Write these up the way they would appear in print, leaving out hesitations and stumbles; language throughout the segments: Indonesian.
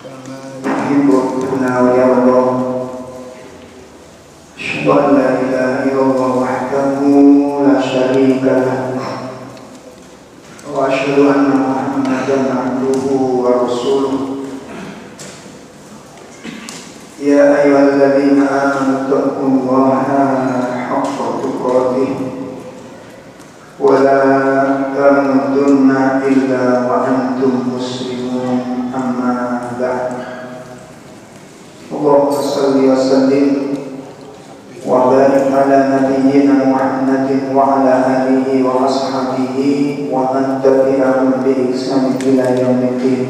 يحب ربنا ويرضى أشهد أن لا إله إلا الله وحده لا شريك له وأشهد أن محمدا عبده ورسوله يا أيها الذين آمنوا اتقوا الله حق تقاته ولا تموتن إلا وأنتم مسلمون أما بعد اللهم صل وسلم وبارك على نبينا محمد وعلى آله وأصحابه ومن تبعهم بإحسان إلى يوم الدين.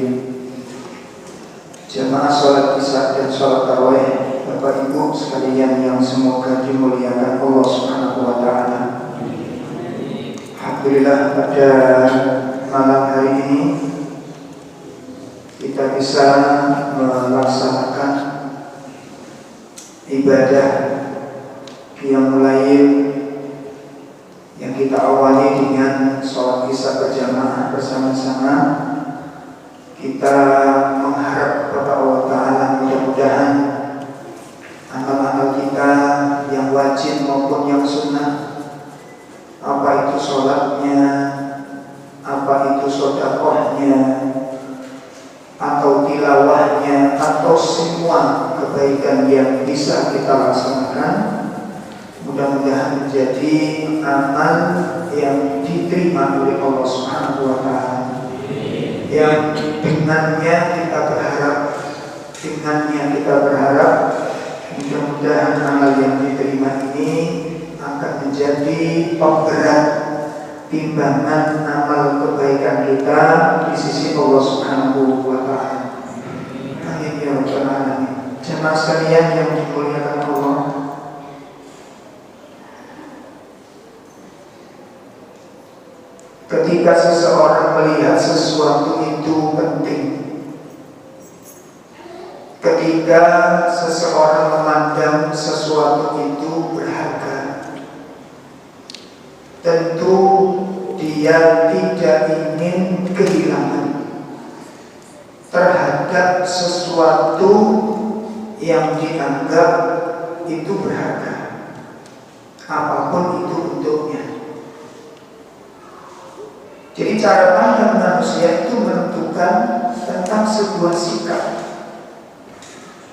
Jemaah sholat isya dan sholat tarawih, Bapak Ibu sekalian yang semoga dimuliakan Allah Subhanahu wa Ta'ala. Alhamdulillah pada malam hari ini kita bisa melaksanakan ibadah qiyamul lail yang kita awali dengan sholat isya berjamaah bersama-sama. Kita mengharap kepada Allah Ta'ala mudah-mudahan amal-amal kita yang wajib maupun yang sunnah, apa itu sholatnya, apa itu sedekahnya, atau tilawahnya, atau semua kebaikan yang bisa kita laksanakan, mudah-mudahan menjadi amal yang diterima oleh Allah Subhanahu wa Ta'ala. Yang dengannya kita berharap mudah-mudahan amal yang diterima ini akan menjadi pemberat timbangan amal kebaikan kita di sisi Allah Subhanahu wa Ta'ala. Amin ya rabbal alamin. Jemaah sekalian yang dimuliakan Allah, ketika seseorang melihat sesuatu itu penting, ketika seseorang memandang sesuatu itu berharga, tentu dia tidak ingin kehilangan terhadap sesuatu yang dianggap itu berharga, apapun itu bentuknya. Jadi cara pandang manusia itu menentukan tentang sebuah sikap.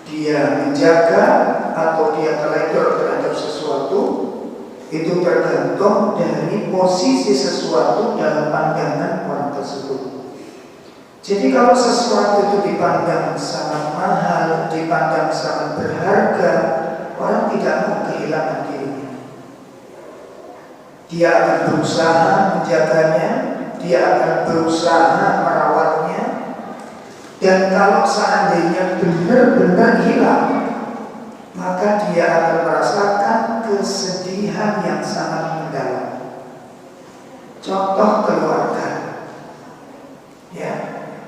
Dia menjaga atau dia terledor terhadap sesuatu, itu tergantung dari posisi sesuatu dalam pandangan orang tersebut. Jadi kalau sesuatu itu dipandang sangat mahal, dipandang sangat berharga, orang tidak mau kehilangan dirinya. Dia akan berusaha menjaganya, dia akan berusaha merawatnya, dan kalau seandainya benar-benar hilang, maka dia akan merasakan kesedihan yang sangat mendalam. Contoh keluarga, ya,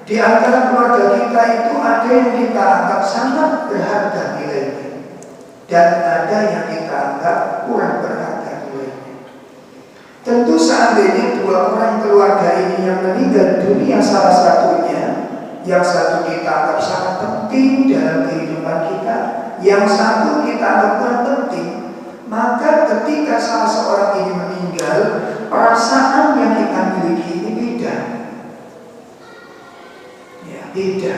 di antara keluarga kita itu ada yang kita anggap sangat berharga nilainya, dan ada yang kita anggap kurang berharga nilainya. Tentu seandainya dua orang keluarga ini yang meninggal dunia salah satunya, yang satu kita anggap sangat penting dalam kehidupan kita, yang satu kita anggap kurang penting, maka ketika salah seorang ini meninggal, perasaan yang kita miliki ini beda. Ya, beda.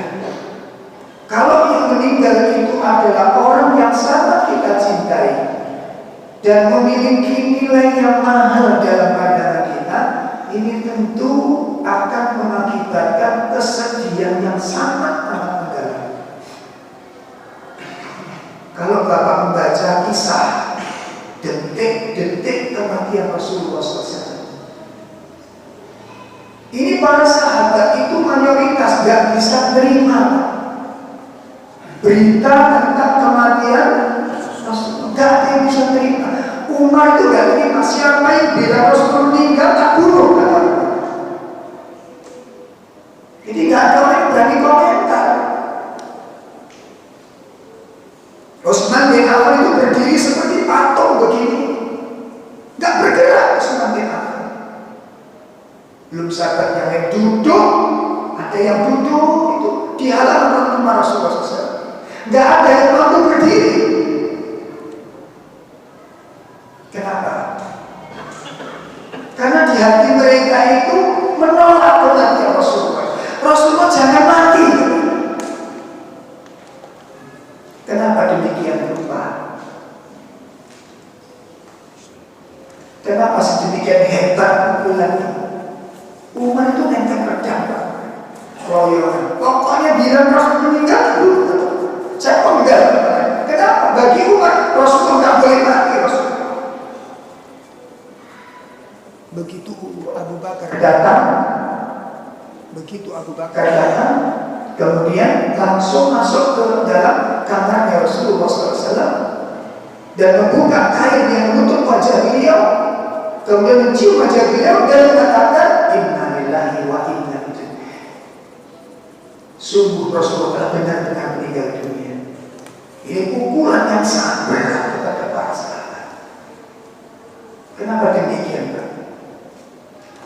Kalau yang meninggal itu adalah orang yang sangat kita cintai dan memiliki nilai yang mahal dalam pandangan kita, ini tentu akan mengakibatkan kesedihan yang sangat mendalam. Kalau Bapak membaca kisah detik-detik kematian Rasulullah SAW, ini para sahabat itu mayoritas gak bisa terima berita tentang kematian Rasulullah. Gak ada yang bisa terima. Umar itu gak terima. Siapa yang bila Rasul meninggal tak bunuh, kata. Jadi gak ada orang yang berani komentar. Utsman bin Affan itu berdiri seperti patung begini, gak bergerak. Utsman bin Affan. Belum sahabat yang duduk, ada yang duduk itu di halaman rumah Rasulullah SAW. Nggak ada yang mampu berdiri. Kenapa? Karena di hati mereka itu menolak kematian Rasulullah. Rasulullah jangan mati. Kenapa demikian rupa? Kenapa sedemikian hebat pukulan itu? Umar itu nenteng pedang, Pak. Royongan. Pokoknya bilang Rasul meninggal dulu. Saya meninggal. Kenapa? Bagi Umar, Rasul nggak boleh mati. Rasul. Begitu Abu Bakar datang, kemudian langsung masuk ke dalam kamarnya Rasulullah SAW dan membuka kain yang menutup wajah beliau, kemudian mencium wajah beliau dan mengatakan, Inna lillahi wa inna ilaihi. Sungguh Rasulullah telah benar-benar meninggal dunia. Ini pukulan yang sangat berat kepada para sahabat. Kenapa demikian, Pak?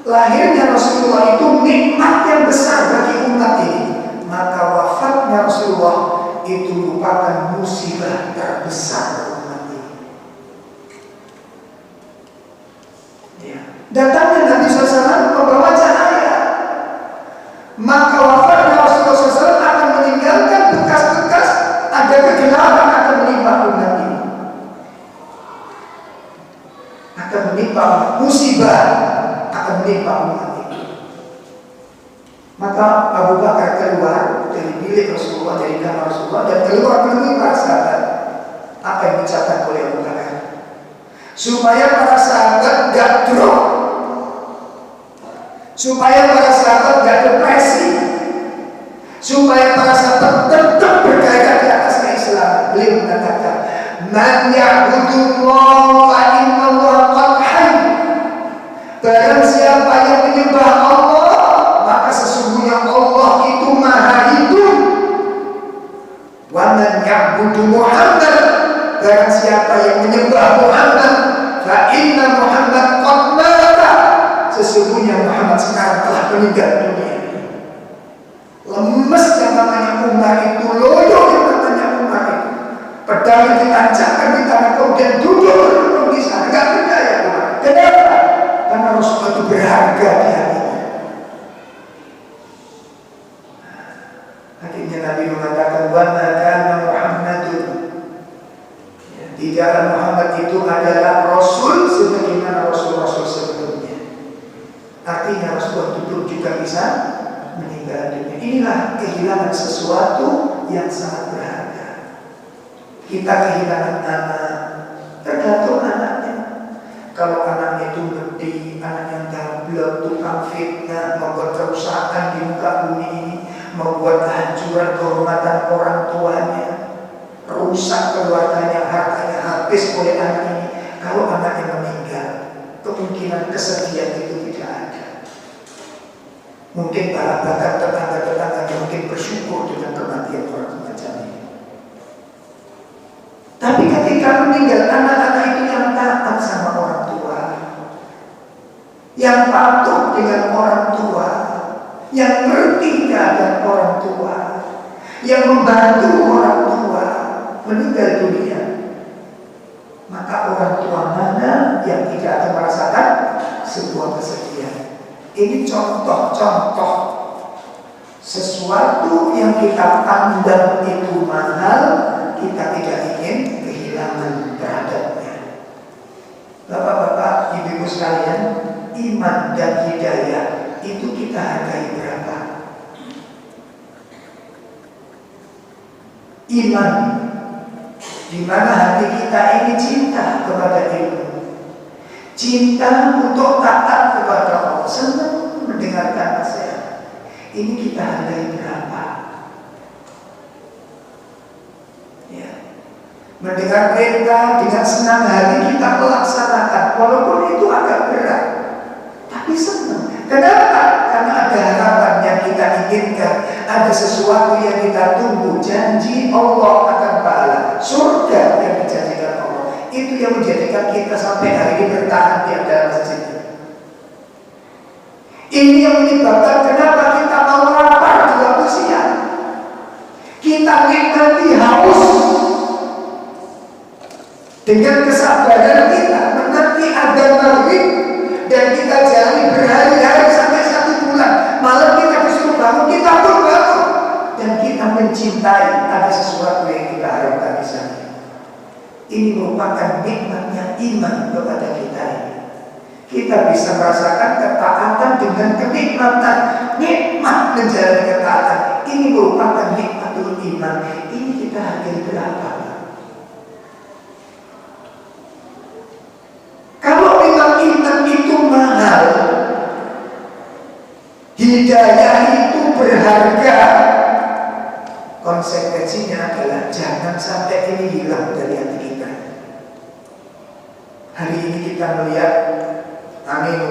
Lahirnya Rasulullah itu nikmat yang besar bagi umat ini. Maka wafatnya Rasulullah itu merupakan musibah terbesar umat ini. Ya. Datangnya Nabi SAW membawa cahaya. Maka wafatnya Rasulullah SAW akan meninggalkan bekas-bekas ada kegelapan akan menimpa umat ini. Akan menimpa musibah akan menimpa umat ini. Maka Abu Bakar keluar dari bilik Rasulullah, dari kamar Rasulullah, dan keluar menemui para sahabat. Apa yang diucapkan oleh Abu Bakar? Supaya para sahabat gak drop, supaya para sahabat gak depresi, supaya para sahabat tetap bergaya di atas keislaman. Beliau mengatakan, Man ya'budullah fa innallaha qad hayy. Barang siapa yang menyembah Allah, maka sesungguhnya Allah itu maha hidup. Wa man ya'budu Muhammad, barang siapa yang menyembah Muhammad, fa inna Muhammad qad mata, sesungguhnya Muhammad sekarang telah meninggal dunia. Lemes yang namanya Umar itu, loyo yang namanya Umar itu. Pedang yang ditancapkan di tangan kemudian duduk di sana, nggak berdaya Umar. Kenapa? Karena Rasulullah itu berharga di hatinya. Akhirnya Nabi mengatakan, wa ma kana Muhammadun. Tidaklah Muhammad itu adalah Rasul sebagaimana Rasul-Rasul sebelumnya. Artinya Rasulullah itu pun juga bisa meninggal dunia. Inilah kehilangan sesuatu yang sangat berharga. Kita kehilangan anak, tergantung anaknya. Kalau anaknya itu gede, anak yang gablek, tukang fitnah, membuat kerusakan di muka bumi ini, membuat kehancuran kehormatan orang tuanya, rusak keluarganya, hartanya habis oleh anak ini. Kalau anaknya meninggal, kemungkinan kesedihan itu tidak ada. Mungkin para bahkan tetangga-tetangga mungkin bersyukur dengan kematian orang semacam ini. Tapi ketika meninggal, anak-anak itu yang taat sama orang tua, yang patuh dengan orang tua, yang ngerti keadaan orang tua, yang membantu orang tua, meninggal dunia, maka orang tua mana yang tidak akan merasakan sebuah kesedihan? Ini contoh-contoh sesuatu yang kita pandang itu mahal, kita tidak ingin kehilangan terhadapnya. Bapak-bapak, ibu-ibu sekalian, iman dan hidayah itu kita hargai berapa? Iman, di mana hati kita ini cinta kepada ilmu, cinta untuk taat kepada Allah, senang mendengarkan nasihat. Ini kita hargai berapa? Ya. Mendengar perintah dengan senang hati kita melaksanakan, walaupun itu agak berat, tapi senang. Kenapa? Karena ada harapan yang kita inginkan, ada sesuatu yang kita tunggu, janji Allah akan pahala, surga yang dijanjikan Allah. Itu yang menjadikan kita sampai hari ini bertahan di dalam masjid. Ini yang menyebabkan kenapa kita mau lapar di waktu siang. kita nikmati haus dengan kesabaran kita menanti adzan maghrib, dan kita jalani berhari-hari sampai 1 bulan. Malam kita disuruh bangun, kita pun bangun, dan kita mencintai ada sesuatu yang kita harapkan di sana. Ini merupakan nikmatnya iman kepada kita. Kita bisa merasakan ketaatan dengan kenikmatan. Nikmat menjalani ketaatan ini merupakan nikmatul iman. Ini kita hargai berapa? Kalau memang iman itu mahal, hidayah itu berharga, konsekuensinya adalah jangan sampai ini hilang dari hati kita. Hari ini kita melihat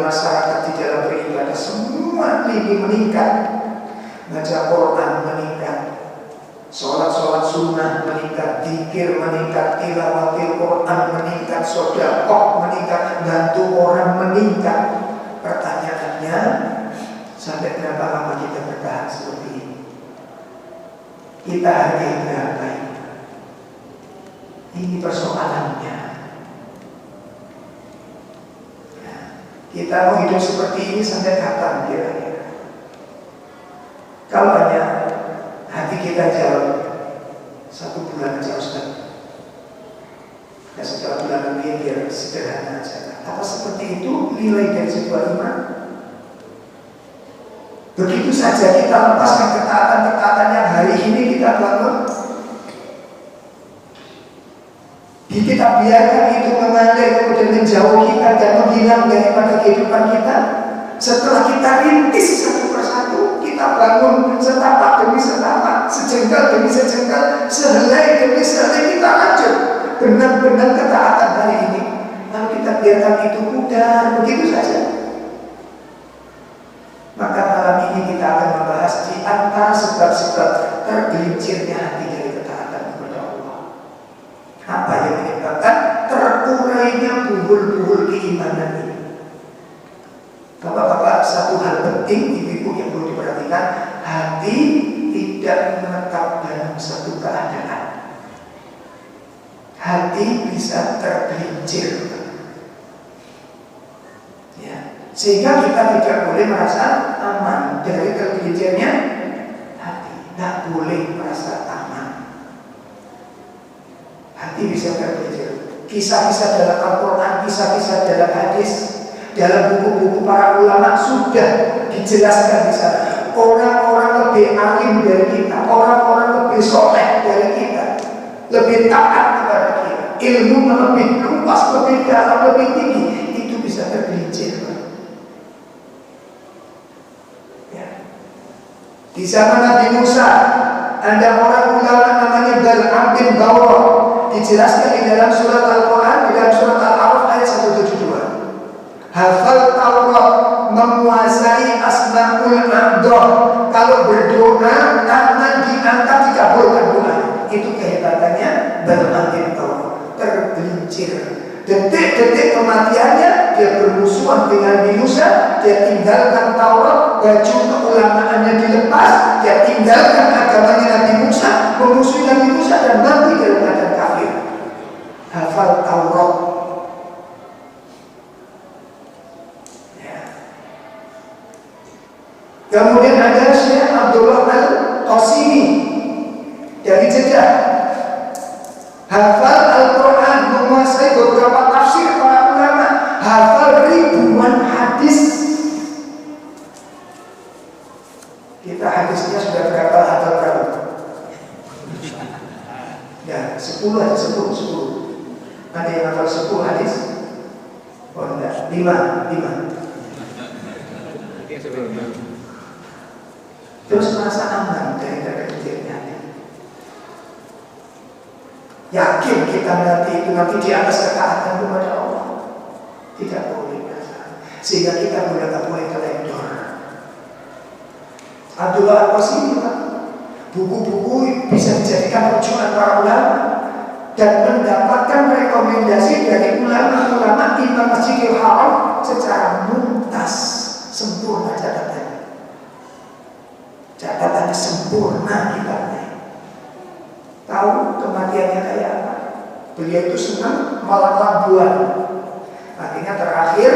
masyarakat di dalam beribadah semua ini meningkat, baca Quran meningkat, sholat sunnah meningkat, zikir meningkat, tilawatil Quran meningkat, sedekah meningkat, bantu orang meningkat. Pertanyaannya, sampai berapa lama kita bertahan seperti ini? Kita hargai berapa ini? Ini persoalannya. Kita mau hidup seperti ini sampai kapan kira-kira? Kalau hanya hati kita jauh 1 bulan aja Ustaz, ya setelah bulan ini biar sederhana aja. Apa seperti itu nilai dari sebuah iman? Begitu saja kita lepaskan ketaatan-ketaatan yang hari ini kita bangun, kita biarkan itu mengalir kemudian menjauh kita dan menghilang daripada kehidupan kita. Setelah kita rintis satu persatu, kita bangun setapak demi setapak, sejengkal demi sejengkal, sehelai demi sehelai kita lanjut benar-benar ketaatan hari ini. Lalu kita biarkan itu pudar begitu saja. Maka malam ini kita akan membahas di antara sebab-sebab tergelincirnya hati dari ketaatan kepada Allah. Apa yang menyebabkan terurainya buhul-buhul keimanan ini? Bapak-bapak, satu hal penting ibu-ibu yang perlu diperhatikan, hati tidak menetap dalam satu keadaan. Hati bisa tergelincir, ya, sehingga kita tidak boleh merasa aman dari tergelincirnya hati. Tidak boleh merasa aman. Hati bisa tergelincir. Kisah-kisah dalam Al-Quran, kisah-kisah dalam hadis, dalam buku-buku para ulama sudah dijelaskan di sana. Orang-orang lebih alim dari kita, orang-orang lebih soleh dari kita, lebih taat kepada kita, ilmu lebih luas, lebih dalam, lebih tinggi, itu bisa tergelincir. Ya. Di zaman Nabi Musa ada orang ulama namanya Bal'am bin Bawrah, dijelaskan di dalam surat Al-Quran, di dalam surat Al-Araf ayat 172. Hafal Taurat, menguasai asmaul a'dhah. Kalau berdoa tangan diangkat dikabulkan doa. Itu kehebatannya Bal'am bin Bawrah, tergelincir. Detik-detik kematiannya dia bermusuhan dengan Nabi Musa. Dia tinggalkan Taurat, baju keulamaannya dilepas, dia tinggalkan agamanya Nabi Musa, memusuhi Nabi Musa dan mati dalam keadaan kafir. Hafal Taurat. Kemudian ada Syekh Abdullah Al-Qasimi dari Jeddah, hafal Al-Quran, menguasai beberapa tafsir para ulama, hafal ribuan hadis. Kita hadisnya sudah berapa? Hafal berapa? Ya, 10 aja, 10. Ada yang hafal 10 hadis? Oh enggak, 5. Terus merasa aman dari tergelincirnya hati. Yakin kita nanti di atas ketaatan kepada Allah. Tidak boleh merasa. Sehingga kita tidak boleh terlendor. Abdullah Al-Qasimi, buku-buku bisa dijadikan rujukan para ulama dan mendapatkan rekomendasi dari ulama-ulama Imam Masjidil Haram secara tuntas, sempurna catatannya. Catatannya sempurna kitabnya. Tahu kematiannya kayak apa? Beliau itu senang melakukan. Akhirnya terakhir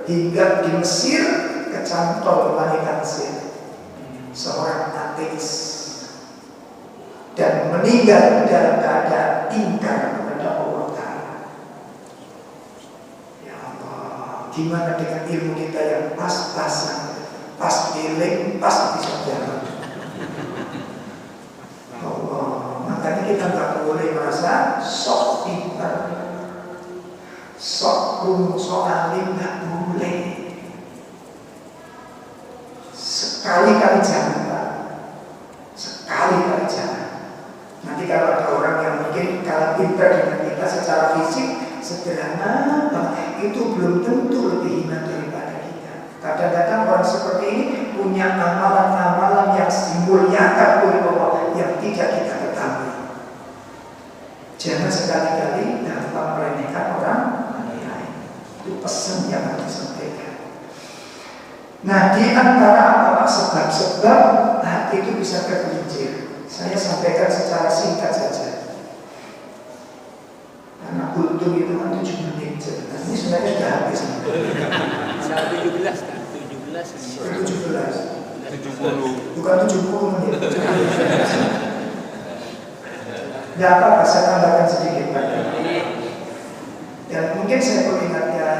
hingga di Mesir kecantol wanita Mesir, seorang ateis, dan meninggal dalam keadaan ingkar kepada Allah Ta'ala. Ya Allah, gimana dengan ilmu kita yang pas-pasan, pas giling, pas bisa jalan. Allah, makanya kita nggak boleh merasa sok pintar, sok alim, nggak boleh. Sekali-kali jangan, Pak. Sekali-kali jangan. Nanti kalau ada orang yang mungkin kalah pintar dengan kita secara fisik, sederhana, itu belum tentu lebih hina daripada kita. Kadang-kadang orang seperti ini punya amalan-amalan yang dimuliakan oleh Allah yang tidak kita ketahui. Jangan sekali-kali gampang meremehkan orang lain. Itu pesan yang harus disampaikan. Nah, di antara sebab-sebab hati itu bisa tergelincir, saya sampaikan secara singkat saja. Karena kultum itu kan 7 menit sebenarnya. Ini sebenarnya sudah habis. 17. Bukan 70 menit. Tidak apa-apa, saya tambahkan sedikit Pak. Dan mungkin saya peringatkan,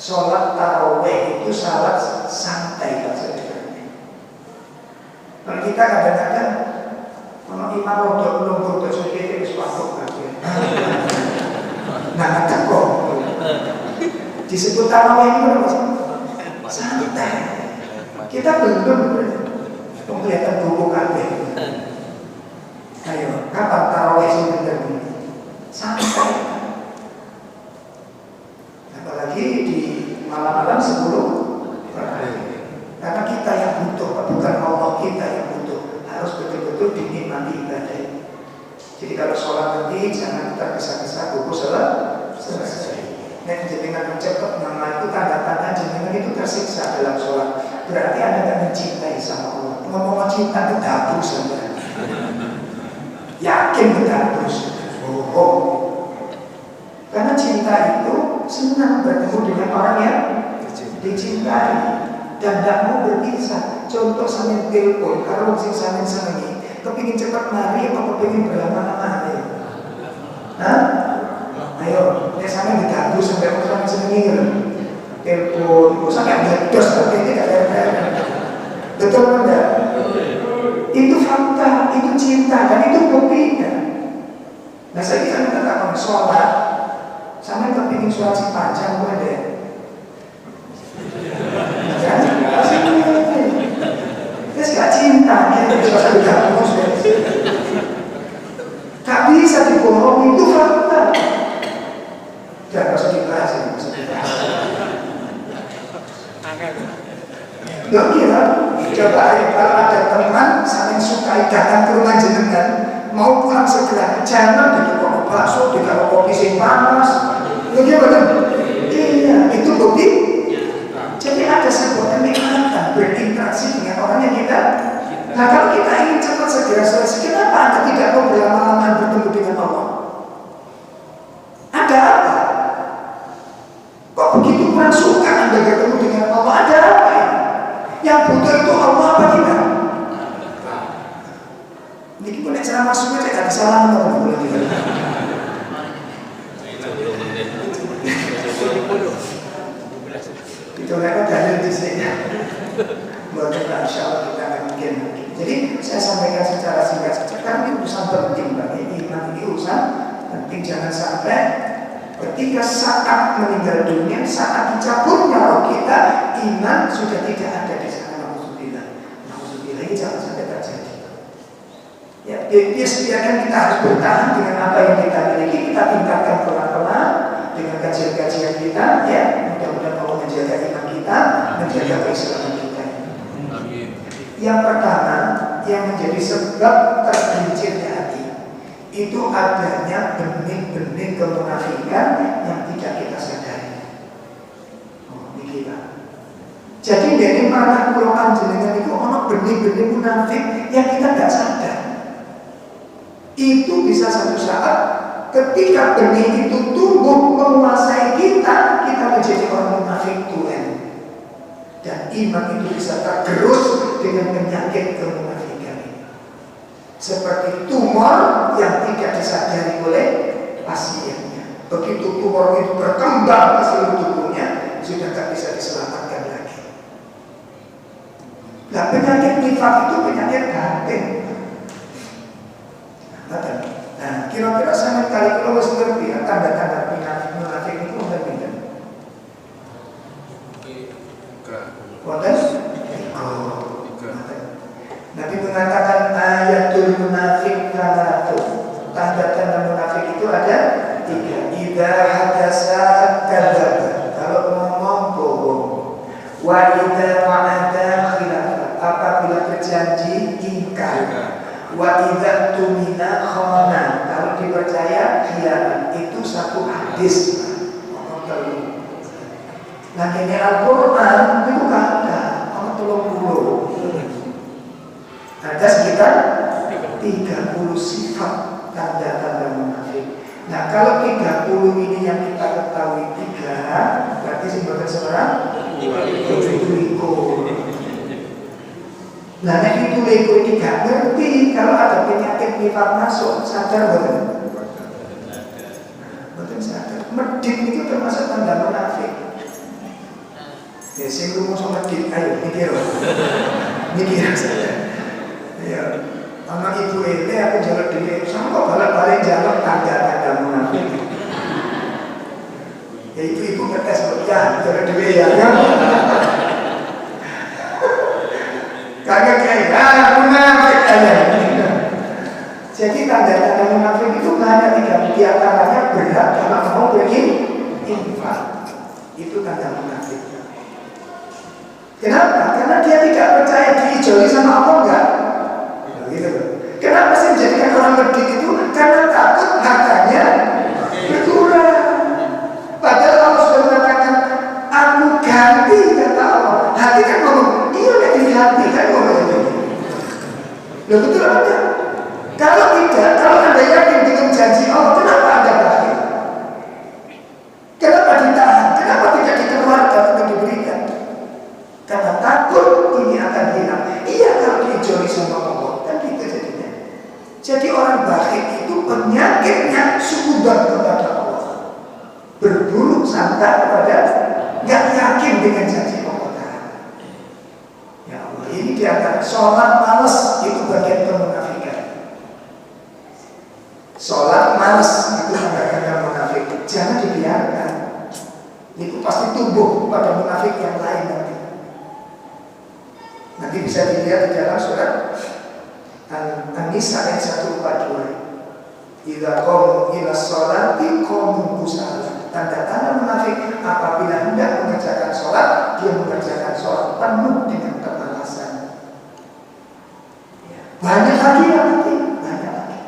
sholat tarawih itu salat santai Pak sebenarnya. Kalau kita kadang-kadang kalau imam rodok belum rodok sedikit itu sepatu bagian. Nah, kata kok disebut tarawih itu santai. Kita belum kelihatan buku kabeh. Ayo, kapan tarawih sebenarnya? Santai. Apalagi di malam-malam sebelum karena kita yang butuh, bukan Allah kita yang butuh, harus betul-betul dinikmati ibadah. Jadi kalau sholat nanti jangan tergesa-gesa buku selesai. Nek jenengan cepat nama itu tanda-tanda jenengan itu tersiksa dalam sholat. Berarti Anda tidak mencintai sama Allah. Ngomong cinta itu dapur saja. Yakin dapur. Oh. Karena cinta itu senang bertemu dengan orang yang dicintai dan tidak mau berpisah. Contoh sambil telepon, kalau masih sambil senangi, kepingin cepat mari atau kepingin berlama-lama? Hah? Ayo, ini sambil diganggu sampai aku sambil senangi telepon, sampai meledos tapi ini tidak ada. Betul enggak? Itu fakta, itu cinta dan itu buktinya. Nah saya bisa mengatakan sholat sampai kepingin sholat si panjang gue deh. Terus gak cinta, dia bisa diganggu. Gak bisa dibohong, itu fakta. Gak usah dibahas, gak usah dibahas. Gak kira, coba kalau ada teman saling sukai datang ke rumah jenengan, mau pulang segera, jangan dikasih bakso, dikasih kopi sing panas. Bagaimana? Iya, itu bukti. Jadi ada sebuah kenikmatan berinteraksi dengan orang yang kita. Nah kalau kita ingin cepat segera selesai, kenapa Anda tidak mau berlama-lama bertemu dengan Allah? Ada apa? Kok begitu kurang suka Anda bertemu dengan Allah? Ada apa ya? Yang butuh itu Allah apa kita? Ini boleh cara masuknya saya gak salah boleh tidak? Itu mereka dalil di sini. Buat kita insya Allah kita akan mungkin. Jadi saya sampaikan secara singkat saja. Karena ini urusan penting bagi iman, ini urusan penting. Jangan sampai ketika saat meninggal dunia, saat dicabutnya roh kita, iman sudah tidak ada di sana. Alhamdulillah. Alhamdulillah ini jangan sampai terjadi. Ya, biarkan kita harus bertahan dengan apa yang kita miliki, kita tingkatkan pelan-pelan dengan kajian-kajian kita, ya. Mudah-mudahan Allah menjaga iman kita, menjaga keislaman kita. Yang pertama, yang menjadi sebab tergelincirnya hati, itu adanya benih-benih kemunafikan yang tidak kita sadari. Oh, ini gila. Jadi dari mana Quran jenengan itu ono benih-benih munafik yang kita tidak sadar. Itu bisa satu saat ketika benih itu tumbuh menguasai kita, kita menjadi orang munafik Tuhan. Dan iman itu bisa tergerus dengan penyakit kemunafikan ini. Seperti tumor yang tidak disadari oleh pasiennya. Begitu tumor itu berkembang ke seluruh tubuhnya, sudah tak bisa diselamatkan lagi. Nah, penyakit nifak itu penyakit batin. Nah, kira-kira sama kali kalau harus ngerti tanda-tanda munafik itu berbeda. Nabi mengatakan ayatul munafik kalatu. Tanda-tanda munafik itu ada 3. Idza hadasa kadzdzaba. Kalau ngomong bohong. Wa idza wa'ada khilafa. Apabila berjanji ingkar. Wa idza tumina khana. Kalau dipercaya khianat. Itu satu hadis. Nah, ini Al-Quran itu kan ada 30. Ada sekitar 30 sifat tanda-tanda munafik. Nah, kalau 30 ini yang kita ketahui 3, berarti sebagai seorang 7 likur. Nah, yang itu likur ini gak ngerti kalau ada penyakit nifak masuk, sadar betul? Betul sadar. Medit itu termasuk tanda munafik. Ya, saya ngomong sama medit, ayo mikir saja. Ya, sama ibu ini aku jalan diri, sama kok balik-balik jalan tanda-tanda munafik. Ya ibu ngetes ya, jalan diri ya. Kagak kayak munafik aja. Jadi tanda-tanda munafik itu hanya 3, di antaranya berat karena mau pergi infak. Itu tanda munafik. Kenapa? Karena dia tidak percaya diijoli sama Allah enggak? Gitu. Kenapa sih menjadikan orang medit itu? Karena takut hartanya berkurang. Padahal Allah sudah mengatakan, aku ganti, kata Allah. Hati kan ngomong, iya gak diganti, kan ngomong itu. Loh betul apa? Kalau tidak, kalau Anda yakin dengan janji Allah, kenapa Anda bahagia? Kenapa ditahan? Kenapa tidak dikeluarkan atau diberikan? Karena takut ini akan hilang. Iya kalau diijoli sama Allah, kan gitu jadinya. Jadi orang bakhil itu penyakitnya suudzon kepada Allah, berburuk sangka kepada, nggak yakin dengan janji Allah. Ya Allah, ini diantara sholat malas itu bagian kemunafikan. Sholat malas itu tanda-tanda munafik. Jangan dibiarkan. Itu pasti tumbuh pada munafik yang lain nanti. Nanti bisa dilihat di dalam surat An-Nisa ayat 142. Idza qamu ila sholati qamu kusala. Tanda-tanda munafik apabila hendak mengerjakan sholat, dia mengerjakan sholat penuh dengan kemalasan. Banyak lagi yang nanti, banyak lagi.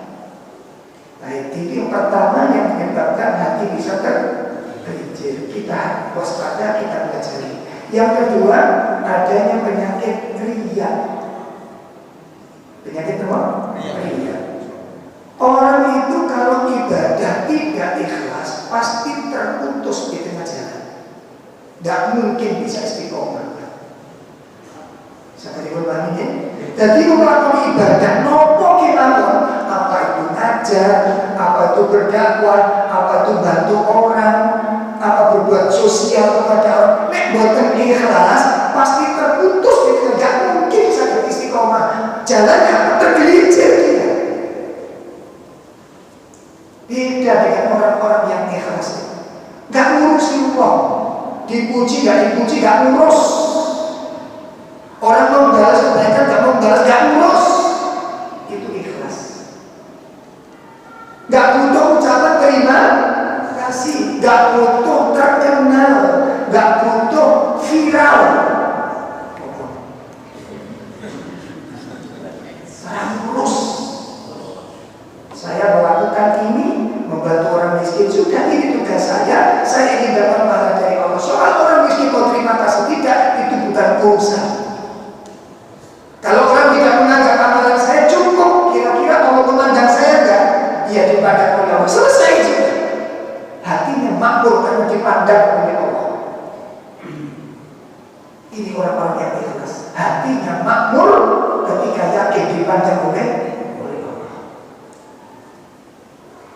Baik, itu yang pertama yang menyebabkan hati bisa tergelincir. Kita waspada, kita pelajari. Yang kedua, adanya penyakit riya. Penyakit apa? Riya. Orang itu kalau ibadah tidak ikhlas, pasti terputus di tengah jalan. Tidak mungkin bisa istiqomah. Sampai dipahami ya? Jadi melakukan ibadah, nopo kita apa itu ngajar, apa itu berdakwah, apa itu bantu orang, apa berbuat sosial kepada orang. Nek buatan ikhlas pasti terputus gitu, nggak mungkin bisa istiqomah. Jalannya tergelincir dia. Beda dengan orang-orang yang ikhlas, nggak ngurusin uang, dipuji nggak dipuji nggak ngurus. Orang mau balas kebaikan nggak mau balas nggak ngurus. Itu ikhlas. Nggak butuh ucapan terima kasih, nggak butuh terkenal, nggak butuh viral. Saya ngurus. Saya melakukan ini, membantu orang miskin, sudah ini tugas saya ingin dapat pahala dari Allah. Soal orang miskin mau terima kasih tidak, itu pernah dipandang oleh Allah. Ini orang-orang yang ikhlas, hatinya makmur ketika yakin dipandang oleh Allah.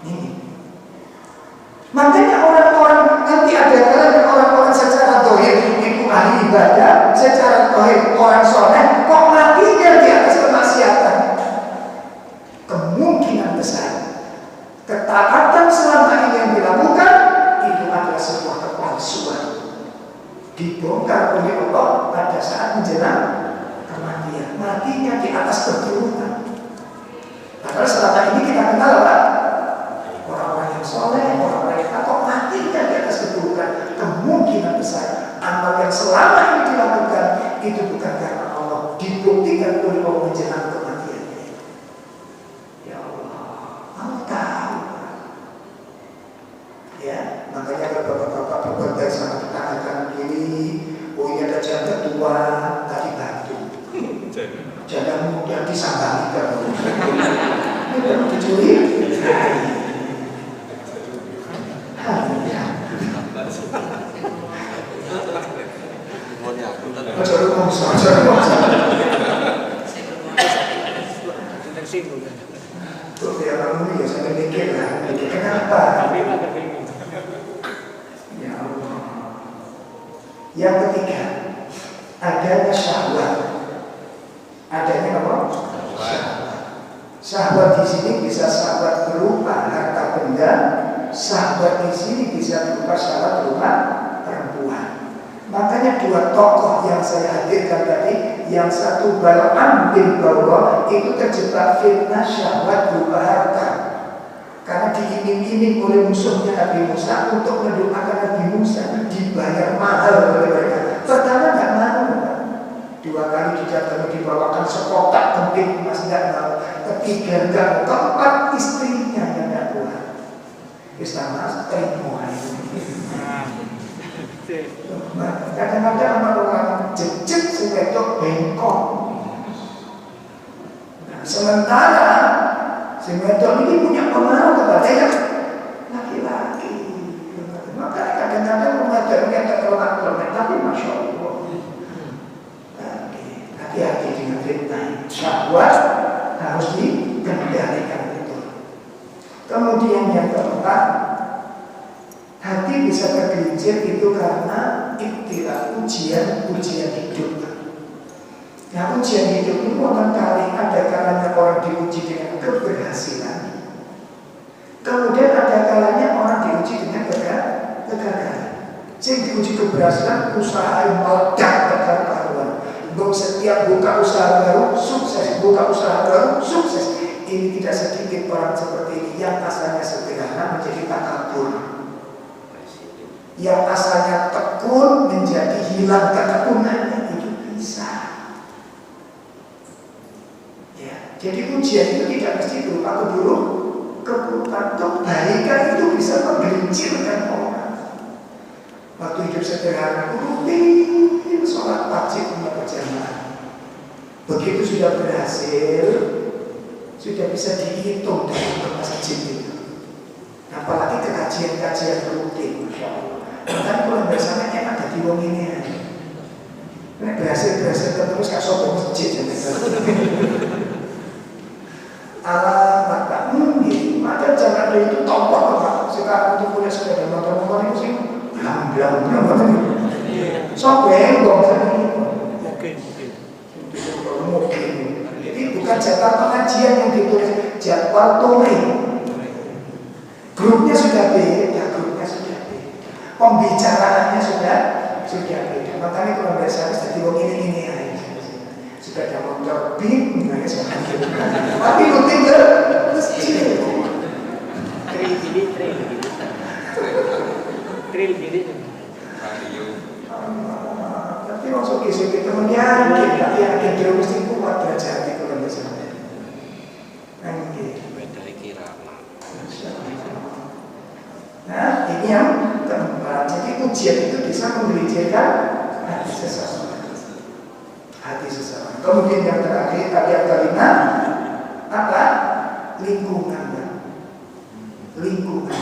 Ini. Makanya orang-orang nanti ada kalanya orang-orang secara dohir itu ahli ibadah, secara dohir orang soleh, kok matinya di atas kemaksiatan. Kemungkinan besar ketaatan selama ini yang dilakukan itu adalah sebuah kepalsuan, dibongkar oleh Allah pada saat menjelang kematian. Matinya di atas keturunan. Padahal selama ini kita kenal apa? Orang-orang yang soleh, orang-orang yang takut, matinya di atas keturunan. Kemungkinan besar amal yang selama ini dilakukan itu bukan karena Allah, dibuktikan oleh Allah menjelang kematian. Ya Allah, Allah tahu. Ya, makanya kalau bapak-bapak berbagai sama tetangga kiri, oh ini ada janda tua tadi bantu, janda muda disambangi kamu, ini baru dicuri. Tuh dia kamu ya sampai mikir lah, mikir kenapa? Ya Allah. Yang ketiga, adanya syahwat. Adanya apa? Syahwat. Syahwat di sini bisa syahwat berupa harta benda, syahwat di sini bisa berupa syahwat berupa perempuan. Makanya dua tokoh yang saya hadirkan tadi, yang satu Bal'am bin Bawrah itu terjebak fitnah syahwat berupa harta. Karena diiming-iming oleh musuhnya Nabi Musa untuk mendoakan Nabi Musa, dibayar mahal oleh mereka. Pertama nggak mau, dua kali didatangi dibawakan sekotak kemping emas nggak mau. Ketiga nggak mau, keempat istrinya yang nggak kuat. Islam terima itu. Kadang-kadang orang jejak sewetok bengkok. Nah, sementara sewetok ini punya pengaruh kepada yang laki-laki. Maka kadang-kadang mengajar kita kelonak-kelonak, tapi masya Allah. Hati-hati dengan fitnah. Syahwat harus dikendalikan betul. Kemudian yang keempat, hati bisa tergelincir itu karena ibtilah, ujian hidup. Nah, ujian hidup itu barangkali ada kalanya orang diuji dengan keberhasilan, kemudian ada kalanya orang diuji dengan kegagalan. Yang diuji keberhasilan, usaha yang meledak karuan. Setiap buka usaha baru sukses, buka usaha baru sukses. Ini tidak sedikit orang seperti ini yang asalnya sederhana menjadi takabur, yang asalnya tekun menjadi hilang ketekunannya, itu bisa. Ya, jadi ujian itu tidak mesti berupa keburukan. Kebaikan itu bisa menggelincirkan orang. Waktu hidup sederhana, rutin sholat wajib berjamaah. Begitu sudah berhasil, sudah bisa dihitung dari masjid itu. Apalagi kajian-kajian rutin, masya Allah. Kan kalau biasanya enak jadi wong ini aja. Ini berhasil terus gak sobat masjid ya. Alamat tak mungkin. Maka jangan ada itu tombol Pak. Sekarang itu punya sepeda motor itu sih belang sobat dong mungkin. Jadi bukan jadwal pengajian yang ditulis, jadwal touring. Grupnya sudah beda, pembicaraannya sudah beda. Makanya kalau biasa jadi wong ini aja. Sudah ada motor bin, tapi rutin ke masjid. Trail gini. Tapi maksud kita menyakin, tapi yakin dia mesti kuat derajatnya kalau misalnya. Beda kirama. Nah, ini yang keempat. Jadi ujian itu bisa menggelincirkan hati seseorang. Kemudian yang terakhir, yang kelima, apa? Lingkungan,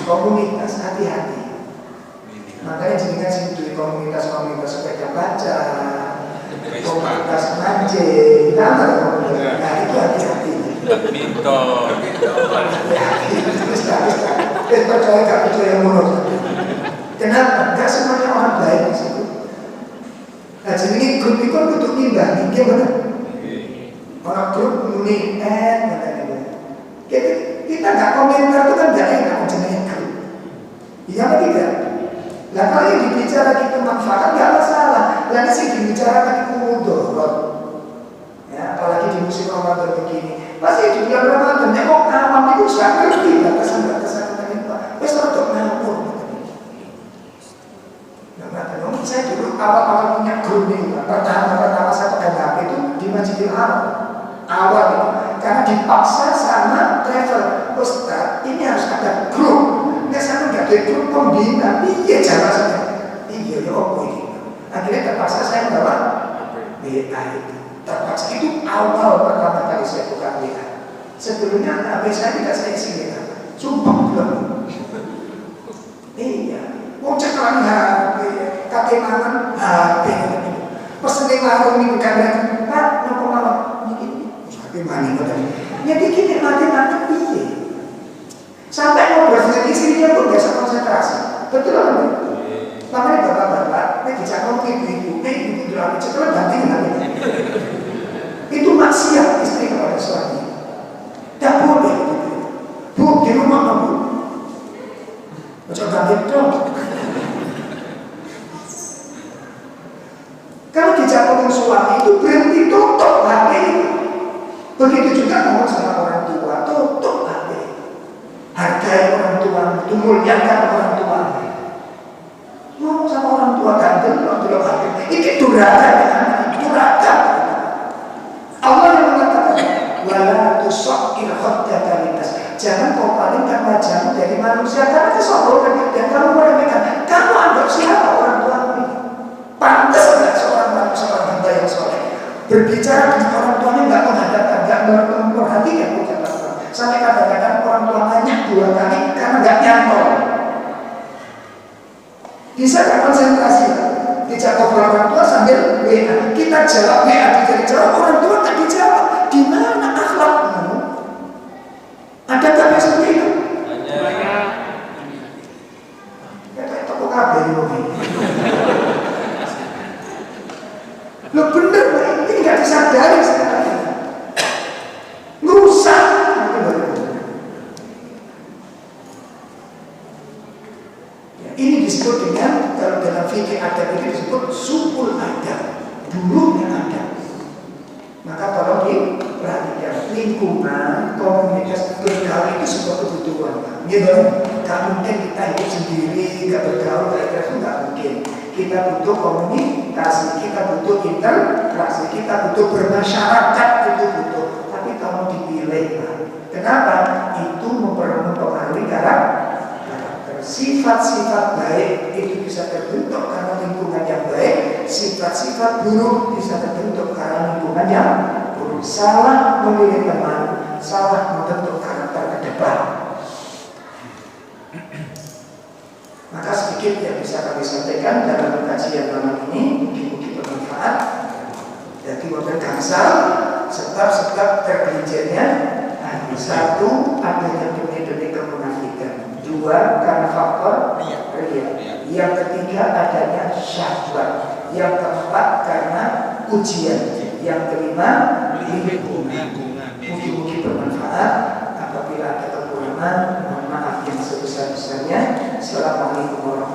komunitas, hati-hati. Makanya jenengan sing duwe komunitas-komunitas sepeda baca, komunitas mancing, nama komunitas. Nah itu hati-hati. Pintar. Terus percaya gak percaya menurut. Kenapa? Gak semuanya orang baik di situ. Nah jadi grup itu butuh imbang, gimana? Orang grup muni kita nggak komentar itu kan nggak enak jenenge grup. Iya apa tidak? Nah kalau yang dibicara kita manfaat nggak masalah. Lalu sih dibicarakan itu mudarat. Ya, apalagi di musim Ramadan begini. Pasti di bulan Ramadan, kok awam itu nggak ngerti batasan-batasan apa. Wes untuk ngawur. Nah, saya dulu awal-awal punya grup ini, pertama saya pegang HP itu di Masjidil Haram. Awal itu, karena dipaksa sama travel. Ustaz, ini harus ada grup. Nggak sama nggak ada grup pembina. Iya cara saja. Iya ya apa ini? Akhirnya terpaksa saya bawa WA itu. Terpaksa itu awal pertama kali saya buka WA. Sebelumnya HP saya tidak saya isi WA. Sumpah belum. Iya. Mau cek lagi HP, kakek mangan HP. Pesenin warung minggu kadang, Pak, nopo malam ini. HP mani kadang. Ya bikin mati-mati piye. Sampai ngobrol dengan istrinya pun biasa konsentrasi. Betul kan? Makanya bapak-bapak, dijak ngomong ibu-ibu, ibu itu HP cekal ganti HP. Itu maksiat istri kepada suami. Tidak boleh. Bu, di rumah kamu. Macam ganti dong. Kalau dijatuhin suami itu berhenti tutup HP itu. Begitu juga ngomong sama orang tua, tutup HP. Hargai orang tua, itu muliakan orang tua. Ngomong sama orang tua ganteng, tutup HP. Ini durhaka, durhaka. Allah yang mengatakan, wala tusaqqir khaddaka linnas. Jangan kau palingkan wajahmu dari manusia karena kesombongan dan kamu meremehkan. Kamu anggap siapa orang tuamu ini? Pantas enggak seorang hamba yang soleh berbicara dengan orang tuanya enggak menghadapkan, enggak memperhatikan ucapan orang. Sampai kadang-kadang orang tua nanya 2 kali karena enggak nyantol. Bisa enggak konsentrasi? Dijawab orang tua sambil WA. Kita jawab WA, dijawab orang tua enggak dijawab. Di mana akhlakmu? Ada tak seperti itu? Banyak. Ya kayak toko kabel ini. Lo bener, ini nggak disadari sekarang. Ngerusak. Ya, ini disebut dengan, kalau dalam fikih adab ini disebut supul adab, buruknya adab. Maka tolong diperhatikan lingkungan, komunitas bergaul itu sebuah kebutuhan. Gitu, nggak mungkin kita hidup sendiri, nggak bergaul, itu nggak mungkin. Kita butuh komunikasi, kita butuh interaksi, kita butuh bermasyarakat, itu butuh. Tapi kalau dipilih, kenapa? Itu mempengaruhi karakter. Sifat-sifat baik itu bisa terbentuk karena lingkungan yang baik. Sifat-sifat buruk bisa terbentuk karena lingkungan yang buruk. Salah memilih teman, salah membentuk karakter ke depan. Maka sedikit yang bisa kami sampaikan dalam kajian malam ini, mungkin bermanfaat. Jadi wabah gangsal, sebab-sebab tergelincirnya. Satu, adanya benih-benih kemunafikan. 2, karena faktor ria. Yang ketiga, adanya syahwat. Yang keempat, karena ujian. Yang kelima, lingkungan. Mungkin bermanfaat. Apabila ada kekurangan, mohon maaf yang sebesar-besarnya. Assalamualaikum warahmatullahi wabarakatuh.